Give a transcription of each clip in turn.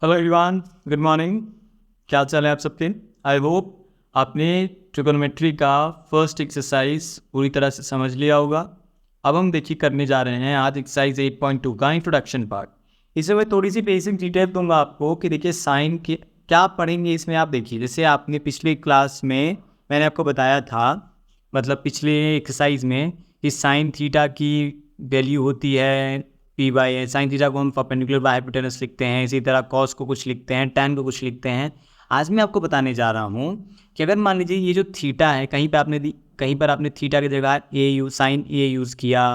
Hello everyone, good morning. क्या चाल है आप सबके? आई होप आपने ट्रिगोनोमेट्री का फर्स्ट एक्सरसाइज पूरी तरह से समझ लिया होगा। अब हम देखिए करने जा रहे हैं आज एक्सरसाइज 8.2 का इंट्रोडक्शन पार्ट। इसमें मैं थोड़ी सी बेसिक डिटेल दूंगा आपको कि देखिए साइन के क्या पढ़ेंगे इसमें। आप देखिए जैसे आपने पिछली क्लास में मैंने आपको बताया था, मतलब पिछले एक्सरसाइज में, कि साइन थीटा की वैल्यू होती है पी बाई है। साइन थीटा को हम परपेंडिकुलर बाय हाइपोटेनस लिखते हैं, इसी तरह कॉस को कुछ लिखते हैं, टैन को कुछ लिखते हैं। आज मैं आपको बताने जा रहा हूँ कि अगर मान लीजिए ये जो थीटा है, कहीं पर आपने थीटा की जगह साइन ए यूज़ किया,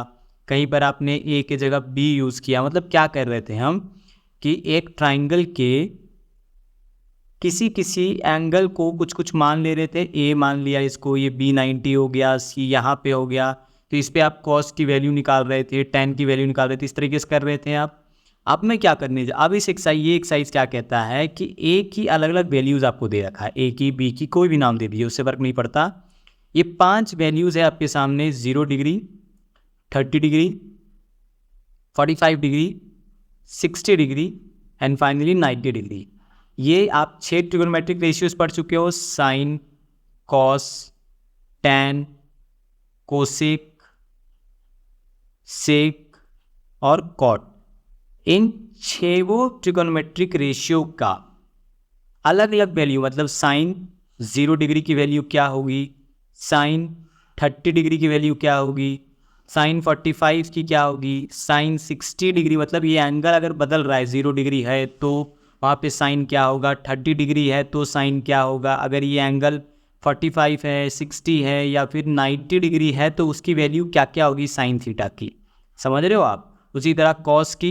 कहीं पर आपने ए की जगह बी यूज़ किया। मतलब क्या कर रहे थे हम कि एक ट्राइंगल के किसी किसी एंगल को कुछ कुछ मान ले रहे थे। ए मान लिया इसको, ये बी 90 हो गया, सी यहाँ पे हो गया, तो इस पे आप कॉस की वैल्यू निकाल रहे थे, टैन की वैल्यू निकाल रहे थे, इस तरीके से कर रहे थे आप। अब मैं क्या करने जा अब इस एक्सरसाइज क्या कहता है कि ए की अलग अलग वैल्यूज़ आपको दे रखा है, ए की बी की कोई भी नाम दे दीजिए, उससे फ़र्क नहीं पड़ता। ये 5 वैल्यूज़ है आपके सामने, 0 degree, 30 degree, 45 degree, 60 degree and finally 90 degree. ये आप 6 ट्रिगोनोमेट्रिक रेशियोज पढ़ चुके हो, साइन, कॉस, टैन, कोसेक, सेक और कॉट। इन 6 ट्रिगोनोमेट्रिक रेशियो का अलग अलग वैल्यू, मतलब साइन 0 डिग्री की वैल्यू क्या होगी, साइन 30 डिग्री की वैल्यू क्या होगी, साइन 45 की क्या होगी, साइन 60 डिग्री, मतलब ये एंगल अगर बदल रहा है, 0 डिग्री है तो वहाँ पे साइन क्या होगा, 30 डिग्री है तो साइन क्या होगा, अगर ये एंगल 45 है, 60 है या फिर 90 डिग्री है तो उसकी वैल्यू क्या क्या होगी साइन थीटा की। समझ रहे हो आप? उसी तरह कॉस की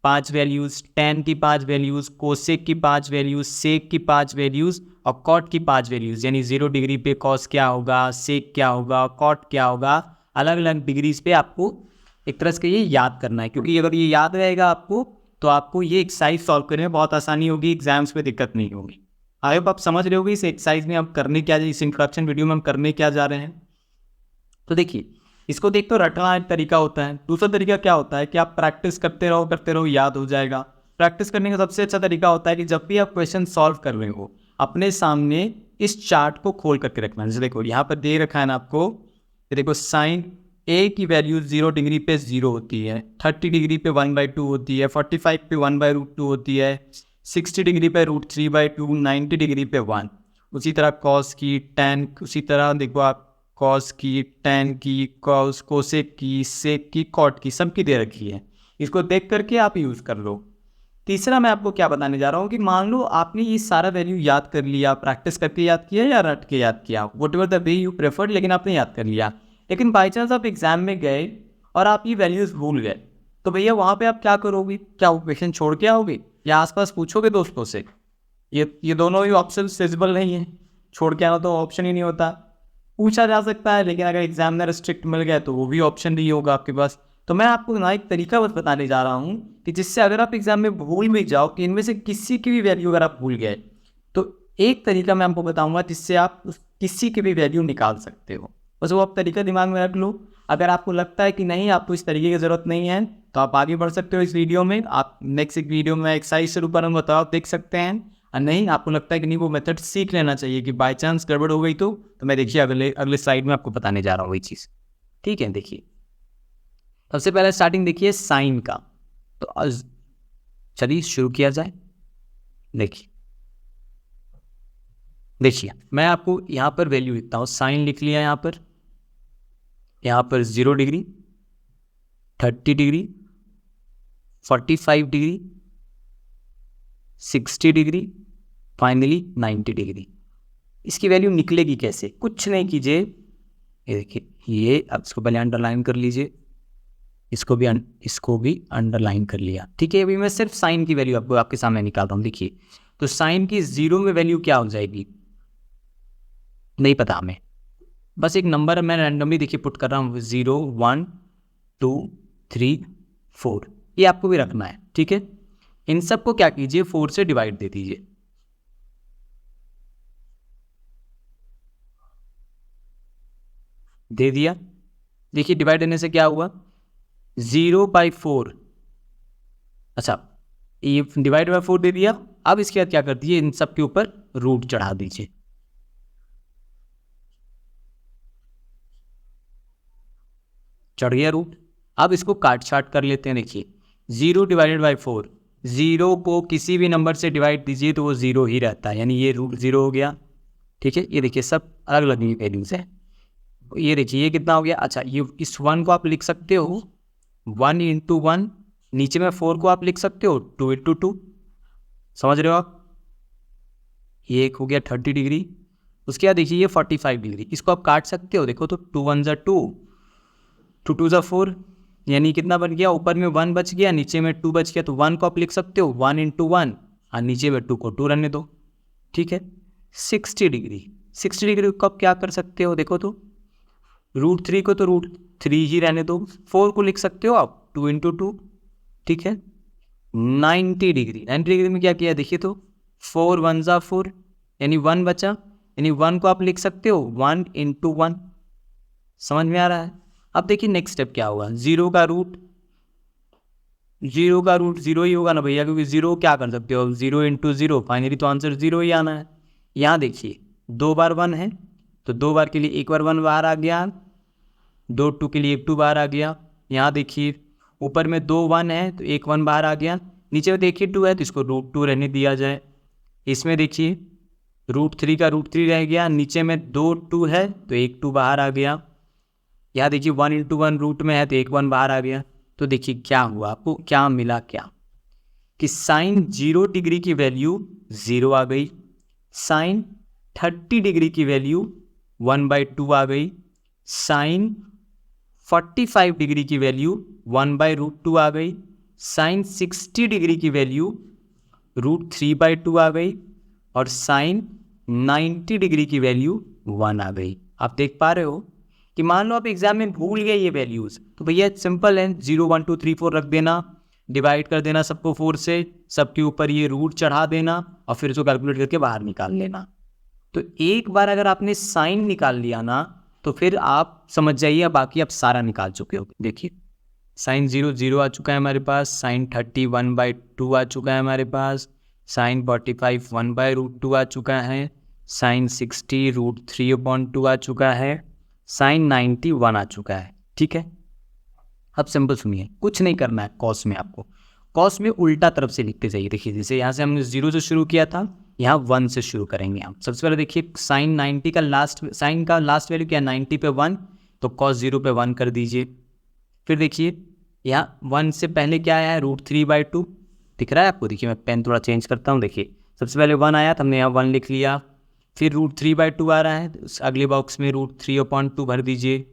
5 वैल्यूज़, टैन की 5 वैल्यूज़, कोसेक की 5 वैल्यूज़, सेक की 5 वैल्यूज़ और कॉट की 5 वैल्यूज़। यानी 0 डिग्री पे कॉस क्या होगा, सेक क्या होगा, कॉट क्या होगा। अलग अलग डिग्रीज पे आपको एक तरह से ये याद करना है, क्योंकि अगर ये याद रहेगा आपको तो आपको ये एक्सरसाइज सॉल्व करने में बहुत आसानी होगी, एग्जाम्स में दिक्कत नहीं होगी। आई होप आप समझ रहे होगे इस एक्सरसाइज में हम करने क्या, इस इंट्रोडक्शन वीडियो में हम करने क्या जा रहे हैं। तो देखिए, इसको देख तो रटना एक तरीका होता है, दूसरा तरीका क्या होता है कि आप प्रैक्टिस करते रहो, याद हो जाएगा। प्रैक्टिस करने का सबसे अच्छा तरीका होता है कि जब भी आप क्वेश्चन सॉल्व कर रहे हो, अपने सामने इस चार्ट को खोल करके रखना। जैसे देखो यहाँ पर दे रखा है ना आपको, ये देखो साइन ए की वैल्यू 0 डिग्री पे 0 होती है, 30 डिग्री पे 1/2 होती है, 45 पे 1/√2 होती है, 60 डिग्री पे √3/2, 90 डिग्री पे 1। उसी तरह कॉस की, टैन, उसी तरह देखो आप कॉस की, टैन की, कॉस, कोसेक की, सेक की, कॉट की, सबकी दे रखी है। इसको देख करके आप यूज़ कर लो। तीसरा मैं आपको क्या बताने जा रहा हूँ कि मान लो आपने ये सारा वैल्यू याद कर लिया, प्रैक्टिस करके याद किया या रट के याद किया, what ever the way you preferred, लेकिन आपने याद कर लिया। लेकिन बाई चांस आप एग्जाम में गए और आप ये वैल्यूज़ भूल गए, तो भैया वहाँ पे आप क्या करोगे? क्या वो क्वेश्चन छोड़ के आओगे या आसपास पूछोगे दोस्तों से? ये दोनों ही ऑप्शन फिजिबल नहीं है, छोड़ के आना तो ऑप्शन ही नहीं होता। पूछा जा सकता है लेकिन अगर एग्जामिनर स्ट्रिक्ट मिल गया तो वो भी ऑप्शन नहीं होगा आपके पास। तो मैं आपको ना एक तरीका बस बताने जा रहा हूँ कि जिससे अगर आप एग्जाम में भूल भी जाओ कि इनमें से किसी की भी वैल्यू अगर आप भूल गए, तो एक तरीका मैं आपको बताऊंगा जिससे आप किसी की भी वैल्यू निकाल सकते हो। बस वो आप तरीका दिमाग में रख लो। अगर आपको लगता है कि नहीं, आपको इस तरीके की ज़रूरत नहीं है, तो आप आगे बढ़ सकते हो इस वीडियो में। आप नेक्स्ट एक वीडियो में एक्सरसाइज शुरू करूँगा तो आप देख सकते हैं। और नहीं, आपको लगता है कि नहीं, वो मेथड सीख लेना चाहिए कि बाई चांस गड़बड़ हो गई तो मैं देखिए अगले अगले स्लाइड में आपको बताने जा रहा हूँ वही चीज़। ठीक है, देखिए सबसे पहले स्टार्टिंग देखिए साइन का। तो चलिए शुरू किया जाए। देखिए मैं आपको यहाँ पर वैल्यू लिखता हूँ। साइन लिख लिया यहाँ पर 0 degree, 30 degree, 45 degree, 60 degree, finally 90 degree. इसकी वैल्यू निकलेगी कैसे? कुछ नहीं कीजिए, ये देखिए, ये अब इसको पहले अंडरलाइन कर लीजिए, इसको भी अंडरलाइन कर लिया। ठीक है, अभी मैं सिर्फ साइन की वैल्यू आपके सामने निकालता हूँ। देखिए, तो साइन की 0 में वैल्यू क्या हो जाएगी नहीं पता हमें, बस एक नंबर मैं रैंडमली देखिए पुट कर रहा हूँ, 0, 1, 2, 3, 4, ये आपको भी रखना है। ठीक है, इन सब को क्या कीजिए, 4 से डिवाइड दे दीजिए। दे दिया। देखिए डिवाइड देने से क्या हुआ, 0/4। अच्छा, ये डिवाइड बाय 4 दे दिया। अब इसके बाद क्या कर दीजिए, इन सब के ऊपर रूट चढ़ा दीजिए। चढ़ गया रूट। अब इसको काट छाट कर लेते हैं। देखिए 0 डिवाइडेड बाई 4, 0 को किसी भी नंबर से डिवाइड दीजिए तो वो 0 ही रहता है, यानी ये रूट 0 हो गया। ठीक है, ये देखिए सब अलग अलग वैल्यूज है। ये देखिए ये कितना हो गया। अच्छा, ये इस 1 को आप लिख सकते हो 1 इंटू 1, नीचे में 4 को आप लिख सकते हो 2 इंटू 2। समझ रहे हो आप? ये एक हो गया 30 डिग्री। उसके बाद देखिए ये 45 डिग्री, इसको आप काट सकते हो। देखो तो 2 1 ज़ा 2, 2 2 ज़ा 4, यानी कितना बन गया, ऊपर में 1 बच गया, नीचे में 2 बच गया। तो 1 को आप लिख सकते हो 1 इंटू 1, और नीचे में 2 को 2 रहने दो। ठीक है, 60 डिग्री। 60 डिग्री को आप क्या कर सकते हो, देखो तो रूट 3 को तो रूट 3 ही रहने दो। 4 को लिख सकते हो आप 2 इंटू 2। ठीक है, 90 डिग्री। 90 डिग्री में क्या किया देखिए तो 4 1 ज़ा 4, यानी 1 बचा, यानी 1 को आप लिख सकते हो 1 इंटू 1। समझ में आ रहा है? अब देखिए नेक्स्ट स्टेप क्या होगा। 0 का रूट 0 ही होगा ना भैया, क्योंकि 0 क्या कर सकते हो, 0 इंटू 0, फाइनली तो आंसर 0 ही आना है। यहाँ देखिए 2 बार 1 है, तो 2 बार के लिए 1 बार 1 बाहर आ गया, 2 2 के लिए 1 2 बाहर आ गया। यहाँ देखिए ऊपर में 2 1 है तो 1 1 बाहर आ गया, नीचे में देखिए 2 है तो इसको रूट 2 रहने दिया जाए। इसमें देखिए रूट 3 का रूट 3 रह गया, नीचे में 2 2 है तो 1 2 बाहर आ गया। यहाँ देखिए 1 इंटू 1 रूट में है तो 1 1 बाहर आ गया। तो देखिए क्या हुआ, आपको क्या मिला, क्या कि साइन 0 डिग्री की वैल्यू 0 आ गई, साइन 30 डिग्री की वैल्यू 1/2 आ गई, साइन 45 डिग्री की वैल्यू 1/√2 आ गई, साइन 60 डिग्री की वैल्यू √3/2 आ गई, और साइन 90 डिग्री की वैल्यू 1 आ गई। आप देख पा रहे हो कि मान लो आप एग्जाम में भूल गए ये वैल्यूज़, तो भैया सिंपल है, 0 1 2 3 4 रख देना, डिवाइड कर देना सबको 4 से, सबके ऊपर ये रूट चढ़ा देना, और फिर उसको कैलकुलेट करके बाहर निकाल लेना। तो एक बार अगर आपने साइन निकाल लिया ना, तो फिर आप समझ जाइए बाकी आप सारा निकाल चुके हो। देखिए साइन 0 0 आ चुका है हमारे पास, साइन 30 1/2 आ चुका है हमारे पास, साइन 45 1/√2 आ चुका है, साइन 60 √3/2 आ चुका है, साइन 90 1 आ चुका है। ठीक है, अब सिंपल सुनिए, कुछ नहीं करना है कॉस में। आपको कॉस में उल्टा तरफ से लिखते जाइए। देखिए जैसे यहाँ से हमने 0 से शुरू किया था, यहाँ 1 से शुरू करेंगे हम। सबसे पहले देखिए साइन 90 का साइन का लास्ट वैल्यू क्या है, 90 पे 1, तो कॉस 0 पे 1 कर दीजिए। फिर देखिए यहाँ 1 से पहले क्या आया है, √3/2 दिख रहा है आपको। देखिए मैं पेन थोड़ा चेंज करता हूँ। देखिए सबसे पहले 1 आया तो हमने यहाँ 1 लिख लिया, फिर √3/2 आ रहा है तो अगले बॉक्स में √3/2 भर दीजिए।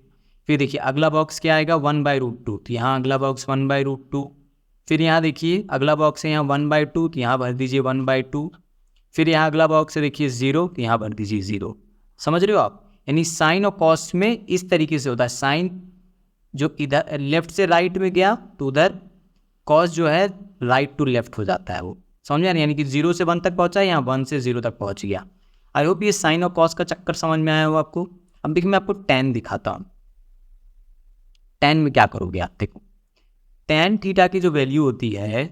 फिर देखिए अगला बॉक्स क्या आएगा, 1/√2, तो यहाँ अगला बॉक्स 1/√2। फिर यहाँ देखिए अगला बॉक्स है यहाँ 1/2, तो यहाँ भर दीजिए 1/2। फिर यहाँ अगला बॉक्स है देखिए 0, तो यहाँ भर दीजिए 0। समझ रहे हो आप? यानी साइन और कॉस में इस तरीके से होता है, साइन जो इधर लेफ्ट से राइट में गया तो उधर कॉस जो है राइट टू लेफ्ट हो जाता है वो। समझ में आ रहा है? यानी कि 0 से 1 तक पहुँचा, यहाँ 1 से 0 तक पहुँच गया। आई होप ये साइन और कॉस का चक्कर समझ में आया हो आपको। अब देखिए मैं आपको tan दिखाता हूँ। tan में क्या करोगे आप, देखो tan थीटा की जो वैल्यू होती है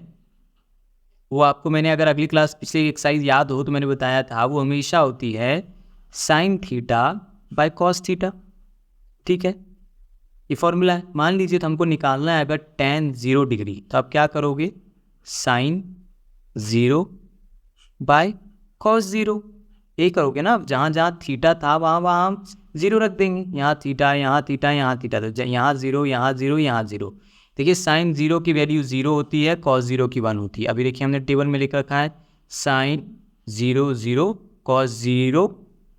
वो आपको मैंने, अगर अगली क्लास पिछली एक्सरसाइज याद हो तो मैंने बताया था, वो हमेशा होती है sine theta by cos theta. ठीक है, ये फॉर्मूला है। मान लीजिए तो हमको निकालना है अगर tan 0 डिग्री, तो आप क्या करोगे, साइन 0 बाय कॉस 0, यही करोगे ना। जहाँ जहाँ थीटा था वहाँ वहाँ हम 0 रख देंगे। यहाँ थीटा, यहाँ थीटा, यहाँ थीटा, तो यहाँ 0, यहाँ 0, यहाँ 0। देखिए साइन 0 की वैल्यू 0 होती है, कॉस 0 की 1 होती है। अभी देखिए हमने टेबल में लिख रखा है साइन 0 0 कॉस 0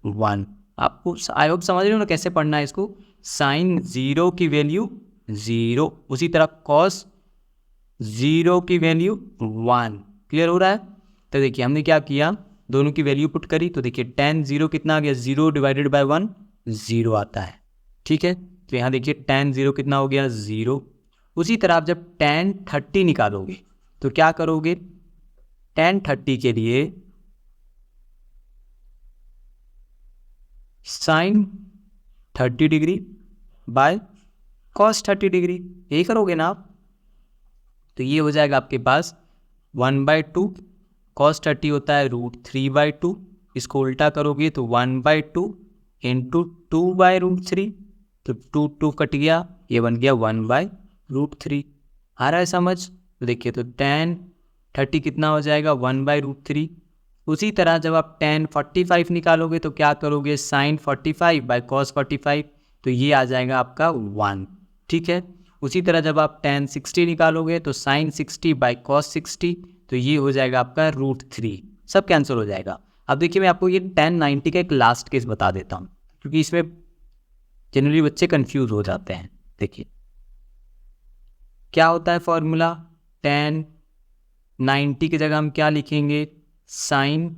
1। आपको आई होप समझ रहे हो ना कैसे पढ़ना है इसको। साइन 0 की वैल्यू 0, उसी तरह कॉस 0 की वैल्यू 1। क्लियर हो रहा है? तो देखिए हमने क्या किया, दोनों की वैल्यू पुट करी, तो देखिए tan 0 कितना आ गया, 0 डिवाइडेड बाय 1 0 आता है। ठीक है, तो यहाँ देखिए tan 0 कितना हो गया, 0। उसी तरह आप जब tan 30 निकालोगे तो क्या करोगे, tan 30 के लिए sine 30 degree by cos 30 degree, यही करोगे ना आप। तो ये हो जाएगा आपके पास 1/2, cos 30 होता है √3/2, इसको उल्टा करोगे तो 1/2 इंटू 2/√3, तो 2 कट गया, ये बन गया 1/√3। आ रहा है समझ? तो देखिए तो tan 30 कितना हो जाएगा 1/√3। उसी तरह जब आप tan 45 निकालोगे तो क्या करोगे, sin 45/cos 45, तो ये आ जाएगा आपका 1। ठीक है, उसी तरह जब आप tan 60 निकालोगे तो sin 60/cos 60, तो ये हो जाएगा आपका √3। सब कैंसिल हो जाएगा। अब देखिए मैं आपको ये tan 90 का एक लास्ट केस बता देता हूँ, क्योंकि इसमें जनरली बच्चे कंफ्यूज हो जाते हैं। देखिए क्या होता है फॉर्मूला, tan 90 की जगह हम क्या लिखेंगे, sin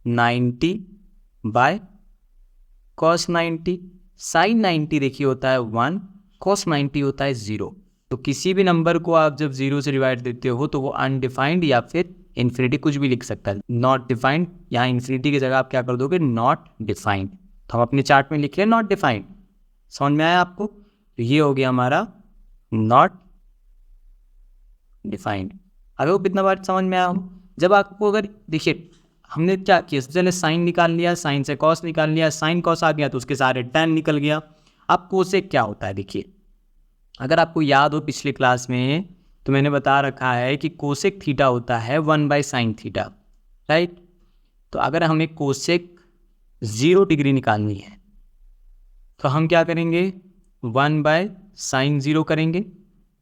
90/cos 90। sin 90 देखिए होता है 1, cos 90 होता है 0। तो किसी भी नंबर को आप जब 0 से डिवाइड देते हो तो वो अनडिफाइंड या फिर इन्फिनिटी कुछ भी लिख सकता है। नॉट डिफाइंड, यहाँ इन्फिनिटी की जगह आप क्या कर दोगे, नॉट डिफाइंड। तो हम अपने चार्ट में लिख रहे हैं नॉट डिफाइंड। समझ में आया आपको? तो ये हो गया हमारा नॉट डिफाइंड। अगर वो कितना बार समझ में आया हो, जब आपको अगर देखिए हमने क्या किया, सबसे पहले साइन निकाल लिया, साइन से कॉस निकाल लिया, साइन कॉस आ गया तो उसके सारे tan निकल गया। अब कोसेक क्या होता है, देखिए अगर आपको याद हो पिछले क्लास में तो मैंने बता रखा है कि कोसेक थीटा होता है 1/sin थीटा, राइट। तो अगर हमें कोसेक 0 डिग्री निकालनी है तो हम क्या करेंगे, 1/sin 0 करेंगे।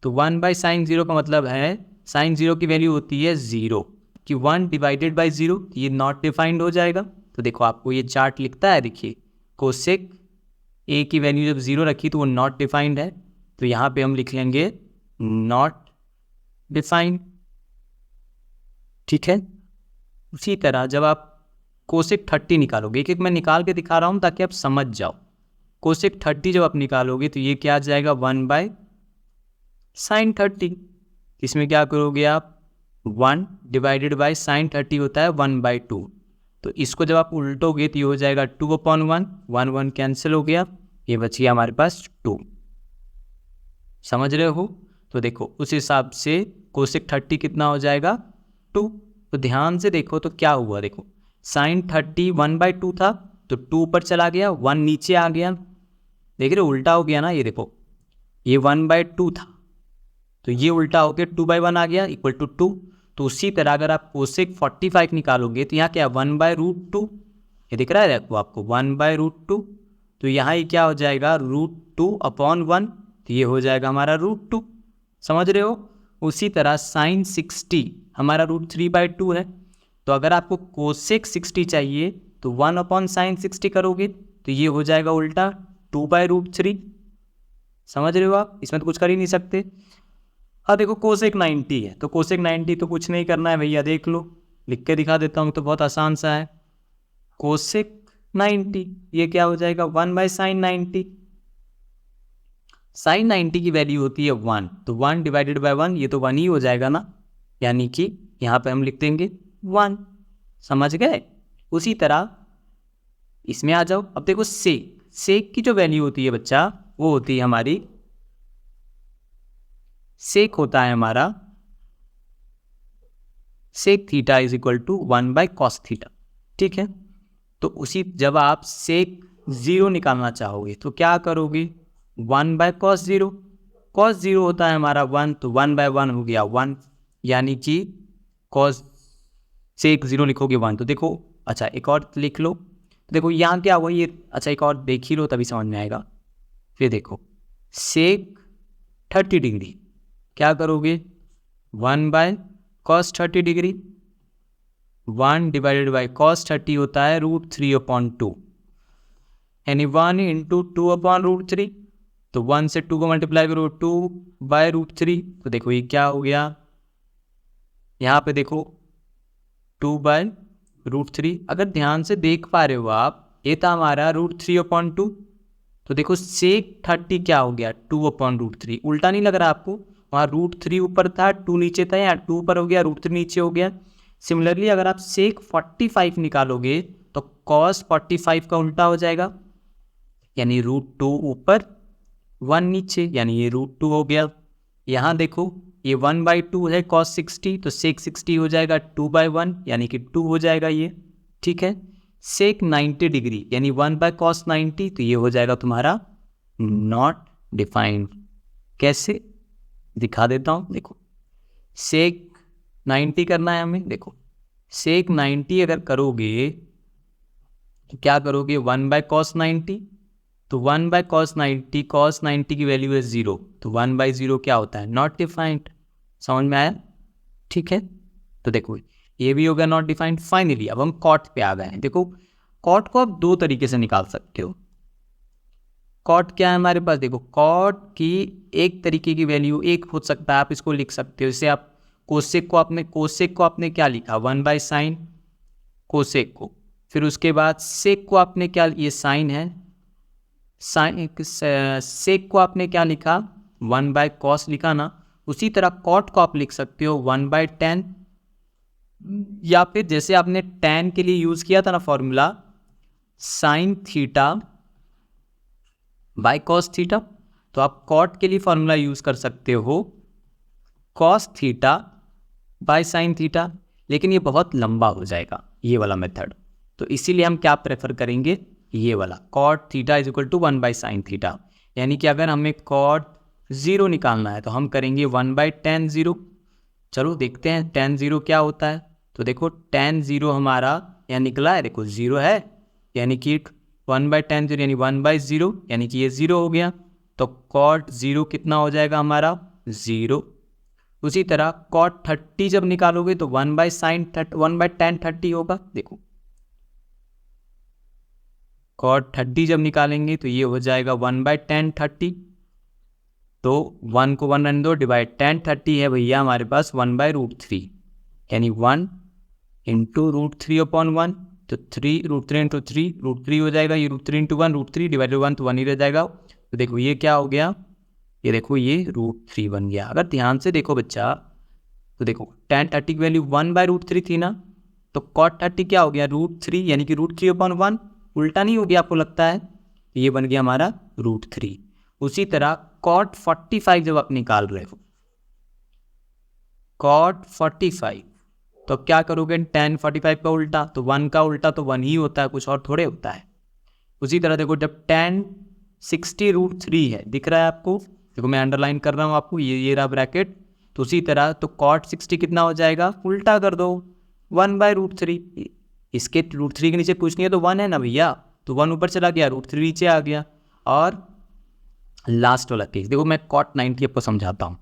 तो 1/sin 0 का मतलब है sin 0 की वैल्यू होती है 0, कि 1/0, ये नॉट डिफाइंड हो जाएगा। तो देखो आपको ये चार्ट लिखता है, देखिए कोसेक ए की वैल्यू जब 0 रखी तो वो नॉट डिफाइंड है, तो यहाँ पे हम लिख लेंगे नॉट डिफाइंड। ठीक है, उसी तरह जब आप कोसेक 30 निकालोगे, एक एक मैं निकाल के दिखा रहा हूँ ताकि आप समझ जाओ। कोसेक 30 जब आप निकालोगे तो ये क्या आ जाएगा 1/sin 30। इसमें क्या करोगे आप, 1/sin 30 होता है 1/2, तो इसको जब आप उल्टोगे तो ये हो जाएगा 2/1, 1 कैंसिल हो गया, ये बच गया हमारे पास 2। समझ रहे हो? तो देखो उस हिसाब से कोसेक 30 कितना हो जाएगा 2। तो ध्यान से देखो तो क्या हुआ, देखो sin 30 1/2 था तो 2 ऊपर चला गया, 1 नीचे आ गया, देख रहे उल्टा हो गया ना। ये देखो ये 1/2 था तो ये उल्टा होकर 2/1 आ गया इक्वल टू 2। तो उसी तरह अगर आप कोसेक 45 निकालोगे तो यहाँ क्या 1/√2, ये दिख रहा है देखो आपको 1/√2, तो यहाँ ये क्या हो जाएगा √2/1, तो ये हो जाएगा हमारा √2। समझ रहे हो? उसी तरह sin 60 हमारा √3/2 है, तो अगर आपको कोसेक 60 चाहिए तो 1/sin 60 करोगे तो ये हो जाएगा उल्टा 2/√3। समझ रहे हो आप? इसमें तो कुछ कर ही नहीं सकते। हाँ देखो कोसेक 90 है तो कोसेक 90 तो कुछ नहीं करना है भैया, देख लो लिख के दिखा देता हूँ, तो बहुत आसान सा है। कोसेक 90 ये क्या हो जाएगा 1/sin 90। sin 90 की वैल्यू होती है 1, तो 1/1 ये तो 1 ही हो जाएगा ना, यानी कि यहाँ पे हम लिख देंगे 1। समझ गए? उसी तरह इसमें आ जाओ। अब देखो सेक की जो वैल्यू होती है बच्चा, वो होती है हमारी, सेक होता है हमारा sec theta is equal to 1/cos theta. ठीक है, तो उसी जब आप सेक 0 निकालना चाहोगे तो क्या करोगे 1/cos 0, cos 0 होता है हमारा 1, तो 1/1 हो गया 1, यानी कि cos सेक 0 लिखोगे 1। तो देखो अच्छा एक और लिख लो, तो देखो यहाँ क्या हुआ ये, अच्छा एक और देख ही लो तभी समझ में आएगा। फिर देखो सेक 30 डिग्री क्या करोगे 1/cos 30 डिग्री, 1/cos 30 होता है √3/2, यानी 1 × 2/√3, तो 1 से 2 को मल्टीप्लाई करो 2/√3, तो देखो ये क्या हो गया, यहाँ पे देखो 2/√3। अगर ध्यान से देख पा रहे हो आप, ये था हमारा √3/2, तो देखो सेक 30 क्या हो गया 2/√3। उल्टा नहीं लग रहा आपको? वहाँ √3 ऊपर था 2 नीचे था, यहाँ 2 ऊपर हो गया √3 नीचे हो गया। सिमिलरली अगर आप सेक 45 निकालोगे तो cos 45 का उल्टा हो जाएगा, यानी √2 ऊपर 1 नीचे, यानी ये √2 हो गया। यहाँ देखो ये 1/2 है cos 60, तो sec 60 हो जाएगा 2/1 यानी कि 2 हो जाएगा ये, ठीक है। sec 90 डिग्री यानी 1/cos 90, तो ये हो जाएगा तुम्हारा नॉट डिफाइंड। कैसे दिखा देता हूँ, देखो sec 90 करना है हमें, देखो sec 90 अगर करोगे तो क्या करोगे, 1/cos 90, तो 1/cos 90, cos 90 की वैल्यू है 0, तो 1/0 क्या होता है, नॉट डिफाइंड। समझ में आया, ठीक है। तो देखो ये भी हो गया नॉट डिफाइंड। फाइनली अब हम कॉट पे आ गए हैं। देखो कॉट को आप दो तरीके से निकाल सकते हो। कॉट क्या है हमारे पास, देखो कॉट की एक तरीके की वैल्यू एक हो सकता है, आप इसको लिख सकते हो। जैसे आप कोसेक को आपने क्या लिखा, 1/sin कोसेक को, फिर उसके बाद सेक को आपने क्या, ये साइन है, सेक को आपने क्या लिखा, 1/cos लिखा ना। उसी तरह कॉट को आप लिख सकते हो 1/tan, या फिर जैसे आपने tan के लिए यूज किया था ना formula, sin theta by cos theta, तो आप कॉट के लिए फॉर्मूला यूज कर सकते हो cos theta by sin theta, लेकिन ये बहुत लंबा हो जाएगा ये वाला मेथड, तो इसीलिए हम क्या प्रेफर करेंगे, ये वाला cot theta is equal to 1/sin theta. यानी कि अगर हमें cot 0 निकालना है तो हम करेंगे 1/tan 0। चलो देखते हैं tan 0 क्या होता है। तो देखो tan 0 हमारा यहाँ निकला है, देखो 0 है, यानी कि 1/tan 0 यानी 1/0, यानी कि ये 0 हो गया। तो cot 0 कितना हो जाएगा हमारा, 0। उसी तरह cot 30 जब निकालोगे तो 1/tan 30 होगा। देखो cot 30 जब निकालेंगे तो ये हो जाएगा 1/tan 30, तो 1 को 1 रहने दो, डिवाइड tan 30 है भैया हमारे पास 1/√3, यानी 1 इंटू √3/1, तो 3 √3 इंटू 3 √3 हो जाएगा, ये √3 इंटू 1 √3 डिवाइडेड 1 तो 1 ही रह जाएगा। तो देखो ये क्या हो गया, ये देखो ये √3 बन गया। अगर ध्यान से देखो बच्चा, तो देखो tan 30 की वैल्यू 1/√3 थी ना, तो cot 30 क्या हो गया, √3, यानी कि √3/1, उल्टा नहीं हो गया आपको लगता है, ये बन गया हमारा √3। उसी तरह cot 45 जब आप निकाल रहे हो, cot 45, तो अब क्या करोगे, tan 45 का उल्टा, तो 1 का उल्टा तो 1 ही होता है, कुछ और थोड़े होता है। उसी तरह देखो जब tan 60 √3 है, दिख रहा है आपको, देखो मैं अंडरलाइन कर रहा हूँ आपको, ये रहा ब्रैकेट। तो उसी तरह तो cot 60 कितना हो जाएगा, उल्टा कर दो 1/√3, इसके √3 के नीचे कुछ नहीं है तो 1 है ना भैया, तो 1 ऊपर चला गया, √3 नीचे आ गया। और लास्ट वाला केस देखो, मैं cot 90 आपको समझाता हूँ।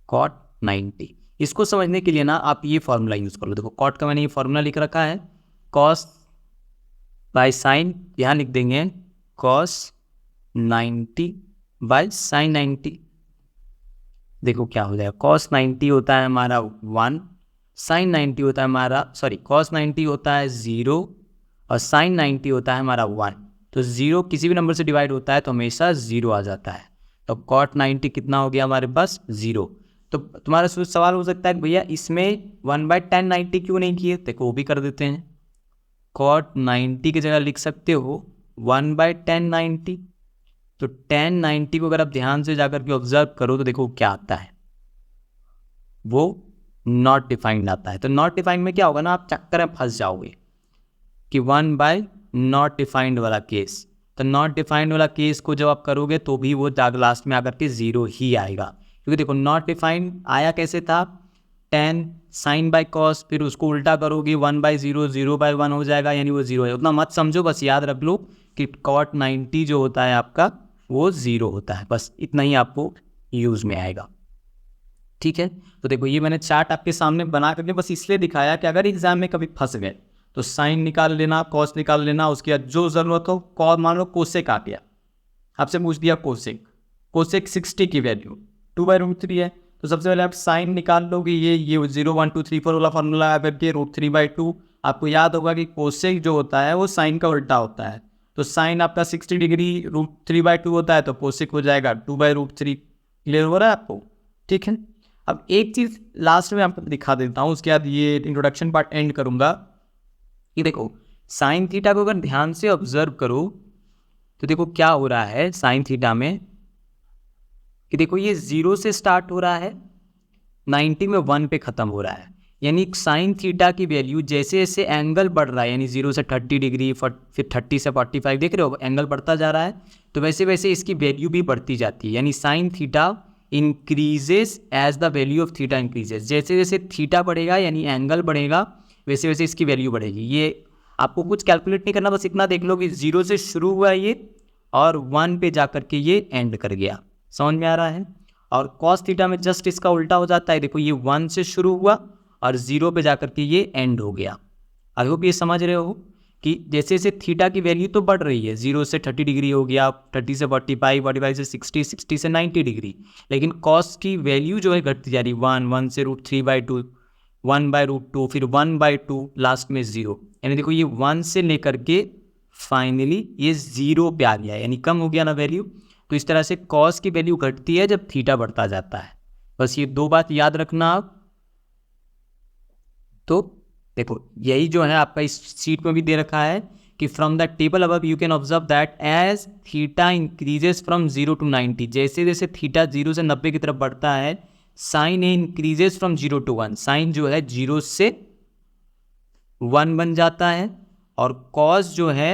cot 90 इसको समझने के लिए ना आप ये फॉर्मूला यूज कर लो। देखो cot का मैंने ये फॉर्मूला लिख रखा है, cos बाय साइन, यहाँ लिख देंगे cos 90 बाय sin 90। देखो क्या हो जाएगा, cos 90 होता है हमारा 1, sin 90 होता है हमारा, सॉरी cos 90 होता है 0 और sin 90 होता है हमारा 1। तो 0 किसी भी नंबर से डिवाइड होता है तो हमेशा 0 आ जाता है। तो cot 90 कितना हो गया हमारे पास, 0। तो तुम्हारा सवाल हो सकता है कि भैया इसमें 1/tan 90 क्यों नहीं किए, देखो वो भी कर देते हैं। cot 90 की जगह लिख सकते हो 1/tan 90। तो tan 90 को अगर आप ध्यान से जाकर के ऑब्जर्व करो तो देखो क्या आता है, वो नॉट डिफाइंड आता है। तो नॉट डिफाइंड में क्या होगा ना, आप चक्कर में फंस जाओगे कि 1/नॉट डिफाइंड वाला केस। तो नॉट डिफाइंड वाला केस को जब आप करोगे तो भी वो लास्ट में आकर के 0 ही आएगा, क्योंकि देखो नॉट डिफाइंड आया कैसे था, tan sin बाय cos, फिर उसको उल्टा करोगे 1/0, 0/1 हो जाएगा, यानी वो 0 है। उतना मत समझो, बस याद रख लो कि cot 90 जो होता है आपका वो 0 होता है, बस इतना ही आपको यूज में आएगा, ठीक है। तो देखो ये मैंने चार्ट आपके सामने बना करके बस इसलिए दिखाया कि अगर एग्जाम में कभी फंस गए तो साइन निकाल लेना, कॉस निकाल लेना, उसके बाद जो जरूरत हो, कॉस मान लो कोसेक आ गया, आपसे पूछ दिया कोसेक, कोसेक 60 की वैल्यू 2/√3 है, तो सबसे पहले आप साइन निकाल लोगे, ये 0 1 2 3 4 वाला फॉर्मूला आ करके √3/2। आपको याद होगा कि कोसेक जो होता है वो साइन का उल्टा होता है, तो साइन आपका 60 डिग्री √3/2 होता है, तो कोसेक हो जाएगा 2/√3। क्लियर हो रहा है आपको, ठीक है। अब एक चीज़ लास्ट में आपको दिखा देता हूँ, उसके बाद ये इंट्रोडक्शन पार्ट एंड करूँगा। ये देखो साइन थीटा को अगर ध्यान से ऑब्जर्व करो तो देखो क्या हो रहा है, साइन थीटा में कि देखो ये 0 से स्टार्ट हो रहा है, 90 में 1 पे ख़त्म हो रहा है, यानी साइन थीटा की वैल्यू जैसे जैसे एंगल बढ़ रहा है, यानी 0 से 30 डिग्री, फिर 30 से 45, देख रहे हो एंगल बढ़ता जा रहा है, तो वैसे वैसे इसकी वैल्यू भी बढ़ती जाती है, यानी sine theta increases as the value of theta increases. जैसे जैसे थीटा बढ़ेगा यानी एंगल बढ़ेगा, वैसे वैसे इसकी वैल्यू बढ़ेगी। ये आपको कुछ कैलकुलेट नहीं करना, बस इतना देख लो कि 0 से शुरू हुआ ये और 1 पे जा कर के ये एंड कर गया। समझ में आ रहा है? और कॉस थीटा में जस्ट इसका उल्टा हो जाता है, देखो ये 1 से शुरू हुआ और 0 पे जा कर के ये एंड हो गया। आई होप ये समझ रहे हो कि जैसे जैसे थीटा की वैल्यू तो बढ़ रही है, 0 से 30 डिग्री हो गया, 30 से 45, 45 से 60, 60 से 90 डिग्री, लेकिन कॉस की वैल्यू जो है घटती जा रही, 1 से √3/2, 1/√2, फिर 1/2, लास्ट में 0, यानी देखो ये 1 से लेकर के फाइनली ये 0 पे आ गया, यानी कम हो गया ना वैल्यू। तो इस तरह से कॉस की वैल्यू घटती है जब थीटा बढ़ता जाता है। बस ये 2 बात याद रखना आप। तो देखो यही जो है आपका इस शीट में भी दे रखा है कि from the table above you can observe that as theta increases from 0 to 90, जैसे जैसे थीटा 0 से 90 की तरफ बढ़ता है, sine a increases from 0 to 1, sine जो है 0 से 1 बन जाता है, और कॉस जो है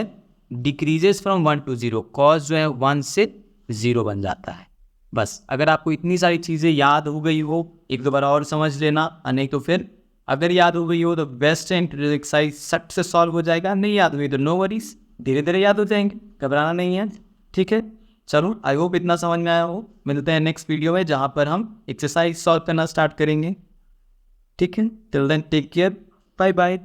डिक्रीजेस फ्रॉम 1 to 0, कॉस जो है 1 से 0 बन जाता है। बस अगर आपको इतनी सारी चीज़ें याद हो गई हो, एक दो बार और समझ लेना, नहीं तो फिर अगर याद हो गई हो तो बेस्ट है, एक्सरसाइज सट से सॉल्व हो जाएगा, नहीं याद हुई तो नो वरीज, धीरे धीरे याद हो जाएंगे, घबराना नहीं है। ठीक है, चलो आई होप इतना समझ में आया हो। मिलते हैं नेक्स्ट वीडियो में जहाँ पर हम एक्सरसाइज सॉल्व करना स्टार्ट करेंगे। ठीक है, till then take care, bye bye.